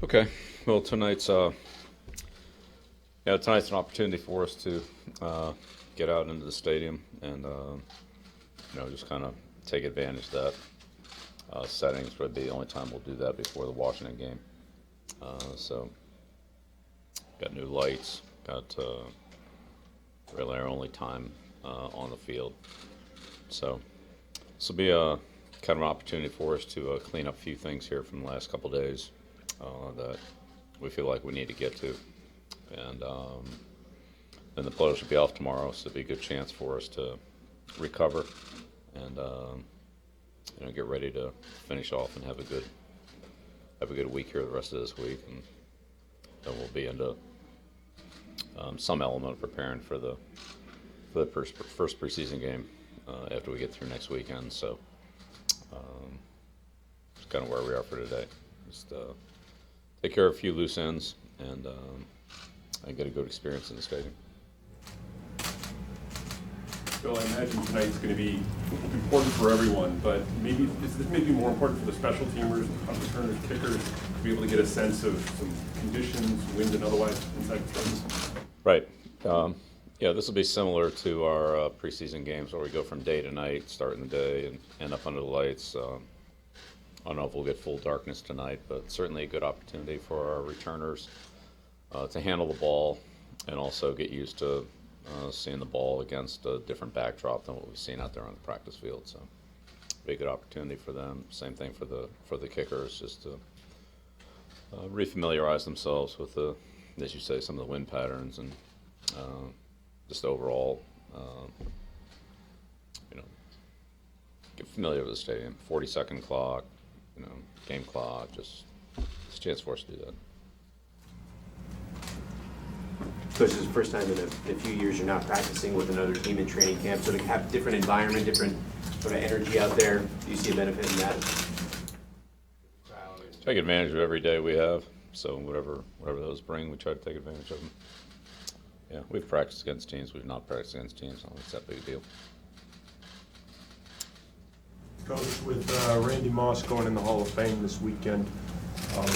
Okay. Well, tonight's an opportunity for us to get out into the stadium and just kind of take advantage of that. Settings would be the only time we'll do that before the Washington game. So, got new lights, got really our only time on the field. So, this will be a kind of an opportunity for us to clean up a few things here from the last couple days that we feel like we need to get to. And then the players will be off tomorrow, so it'll be a good chance for us to recover and get ready to finish off and have a good week here the rest of this week, and then we'll be into some element of preparing for the first preseason game after we get through next weekend. So that's kind of where we are for today. Just take care of a few loose ends and get a good experience in the stadium. Bill, I imagine tonight's going to be important for everyone, but maybe this may be more important for the special teamers, punt returners, kickers, to be able to get a sense of some conditions, wind and otherwise, inside the stadium. Right. This will be similar to our preseason games where we go from day to night, start in the day and end up under the lights. I don't know if we'll get full darkness tonight, but certainly a good opportunity for our returners to handle the ball and also get used to seeing the ball against a different backdrop than what we've seen out there on the practice field. So, be a good opportunity for them. Same thing for the kickers, just to refamiliarize themselves with as you say, some of the wind patterns and just overall, get familiar with the stadium. 40-second clock, game clock. Just it's a chance for us to do that. So this is the first time in a few years you're not practicing with another team in training camp, so to have different environment, different sort of energy out there. Do you see a benefit in that? Take advantage of every day we have. So whatever those bring, we try to take advantage of them. Yeah, we've practiced against teams. We've not practiced against teams. I don't think it's that big a deal. Coach, with Randy Moss going in the Hall of Fame this weekend,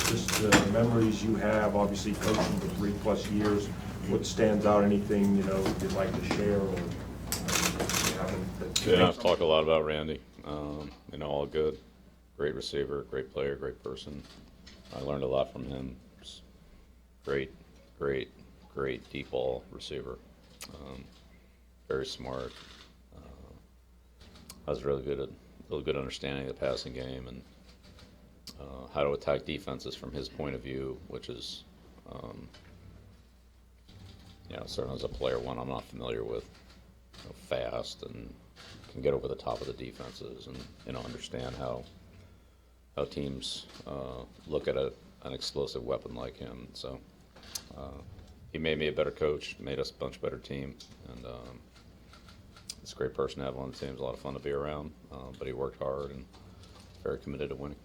just the memories you have, obviously coaching for 3+ years, what stands out? Anything you'd like to share? Or I've talked a lot about Randy. All good, great receiver, great player, great person. I learned a lot from him. Great deep ball receiver. Very smart. Has really good understanding of the passing game and how to attack defenses from his point of view, which is, certainly as a player one I'm not familiar with. Fast and can get over the top of the defenses and understand how teams look at an explosive weapon like him. So he made me a better coach, made us a much better team, and it's a great person to have on the team. It's a lot of fun to be around, but he worked hard and very committed to winning.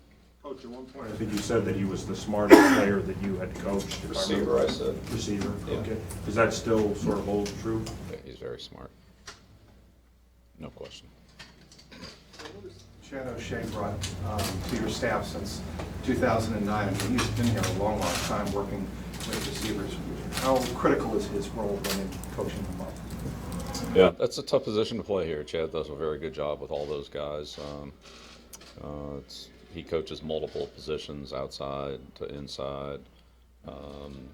Coach, at one point I think you said that he was the smartest player that you had coached. Receiver, I said. Receiver, Yeah. Okay. Does that still sort of hold true? Yeah, he's very smart. No question. Chad O'Shea brought to your staff since 2009. He's been here a long time working with receivers. How critical is his role in coaching them up? Yeah, that's a tough position to play here. Chad does a very good job with all those guys. He coaches multiple positions, outside to inside. And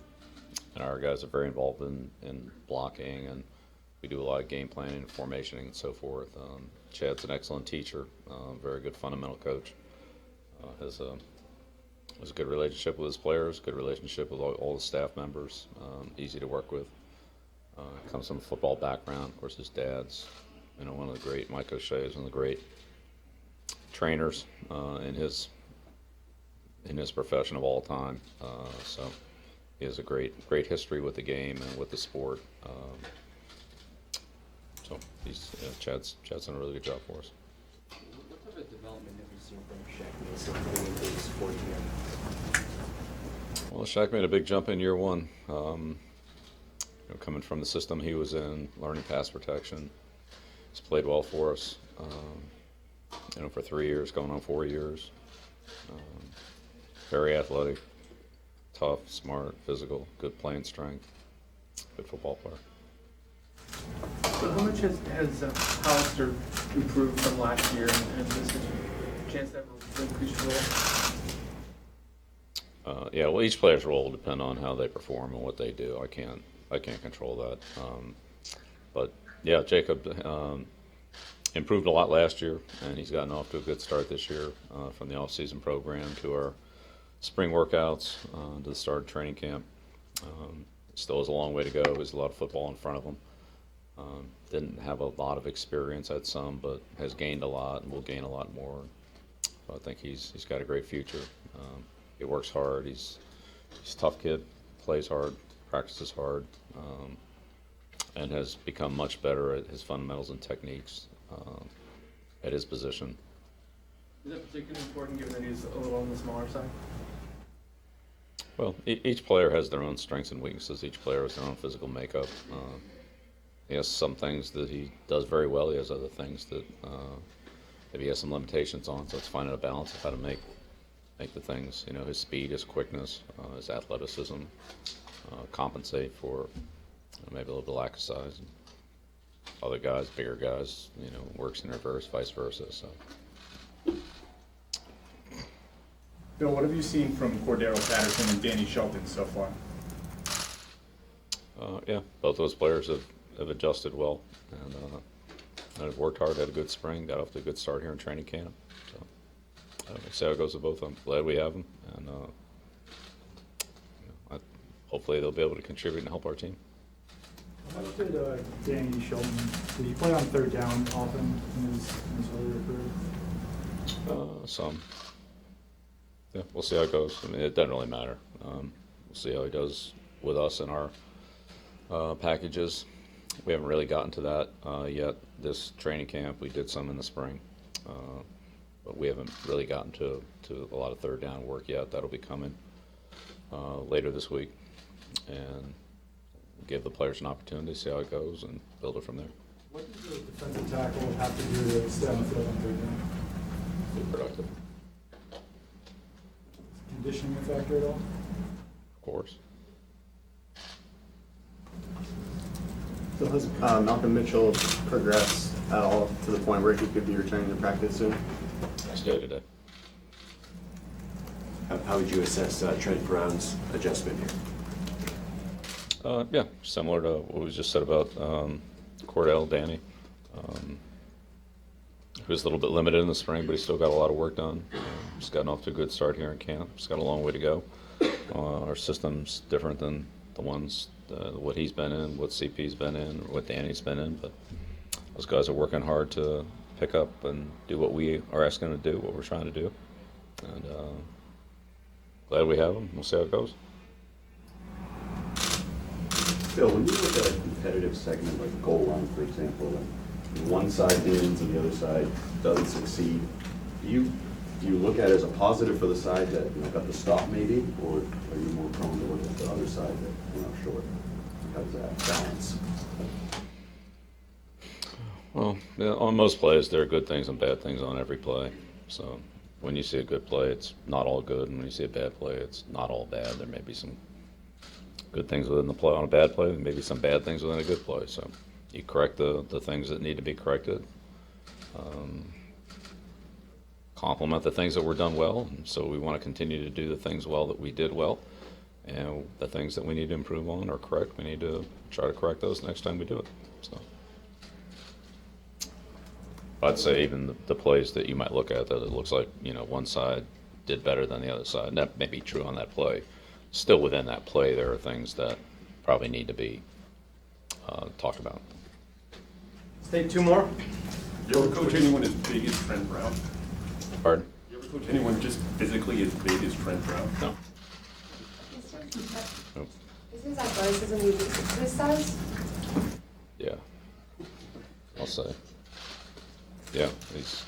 our guys are very involved in blocking, and we do a lot of game planning and formationing and so forth. Chad's an excellent teacher, very good fundamental coach. Has a good relationship with his players, good relationship with all the staff members, easy to work with. Comes from a football background. Of course, his dad's, one of the great, Mike O'Shea is one of the great trainers in his profession of all time. So he has a great history with the game and with the sport. So Chad's done a really good job for us. What type of development have you seen from Shaq Mason coming into his fourth year? Well, Shaq made a big jump in year one. Coming from the system he was in, learning pass protection. He's played well for us. For 3 years, going on 4 years. Very athletic, tough, smart, physical, good playing strength, good football player. So how much has Hollister improved from last year, and is there a chance to ever increase your role? Yeah, well, each player's role will depend on how they perform and what they do. I can't control that. But yeah, Jacob improved a lot last year, and he's gotten off to a good start this year, from the off-season program to our spring workouts to the start of training camp. Still has a long way to go. There's a lot of football in front of him. Didn't have a lot of experience at some, but has gained a lot and will gain a lot more. So I think he's got a great future. He works hard. He's a tough kid, plays hard, practices hard, and has become much better at his fundamentals and techniques at his position. Is that particularly important given that he's a little on the smaller side? Well, each player has their own strengths and weaknesses. Each player has their own physical makeup. He has some things that he does very well. He has other things that maybe he has some limitations on. So it's finding a balance of how to make the things, his speed, his quickness, his athleticism, compensate for maybe a little bit of lack of size. Other guys, bigger guys, works in reverse, vice versa. So. Bill, what have you seen from Cordero Patterson and Danny Shelton so far? Yeah, both those players have adjusted well and have worked hard, had a good spring, got off to a good start here in training camp. So we'll see how it goes with both of them. Glad we have them, and hopefully they'll be able to contribute and help our team. How much did Danny Shelton, did he play on third down often in his earlier career? Some. Yeah, we'll see how it goes. I mean, it doesn't really matter. We'll see how he does with us in our packages. We haven't really gotten to that yet. This training camp, we did some in the spring, but we haven't really gotten to a lot of third down work yet. That'll be coming later this week, and give the players an opportunity to see how it goes and build it from there. What does the defensive tackle have to do to stay on the field on third down? Be productive, Conditioning a factor at all? of course. So has Malcolm Mitchell progressed at all to the point where he could be returning to practice soon? Next day today. How would you assess Trent Brown's adjustment here? Yeah, similar to what we just said about Cordell, Danny. He was a little bit limited in the spring, but he still got a lot of work done. He's gotten off to a good start here in camp. He's got a long way to go. Our system's different than the ones, what he's been in, what CP's been in, or what Danny's been in, but those guys are working hard to pick up and do what we are asking them to do, what we're trying to do. And glad we have them. We'll see how it goes. Bill, when you look at a competitive segment like goal line, for example, and one side wins and the other side doesn't succeed, do you look at it as a positive for the side that got the stop maybe, or are you more prone to look at the other side that short? How does that balance? Well, yeah, on most plays, there are good things and bad things on every play. So when you see a good play, it's not all good, and when you see a bad play, it's not all bad. There may be some good things within the play on a bad play, and maybe some bad things within a good play. So you correct the things that need to be corrected. Compliment the things that were done well, and so we want to continue to do the things well that we did well, and the things that we need to improve on or correct, we need to try to correct those next time we do it. So I'd say even the plays that you might look at that it looks like one side did better than the other side, and that may be true on that play. Still within that play, there are things that probably need to be talked about. Stay two more. You ever coach anyone as big as Trent Brown? Pardon? You ever coach anyone just physically as big as Trent Brown? No. Is Nope. his athleticism unique to his size? Yeah. I'll say. Yeah, he's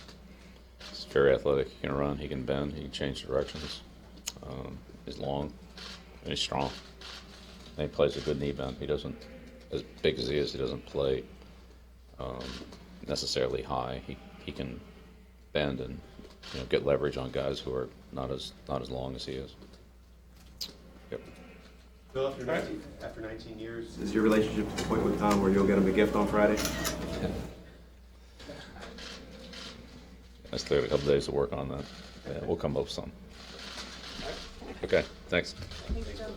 very athletic. He can run, he can bend, he can change directions. He's long and he's strong. And he plays a good knee bend. He doesn't, as big as he is, he doesn't play necessarily high. He can bend and get leverage on guys who are not as long as he is. Yep. Phil, after 19 years, is your relationship to the point with Tom where you'll get him a gift on Friday? I still got a couple days to work on that. Yeah, we'll come up with some. Okay, thanks. Thanks, Joe.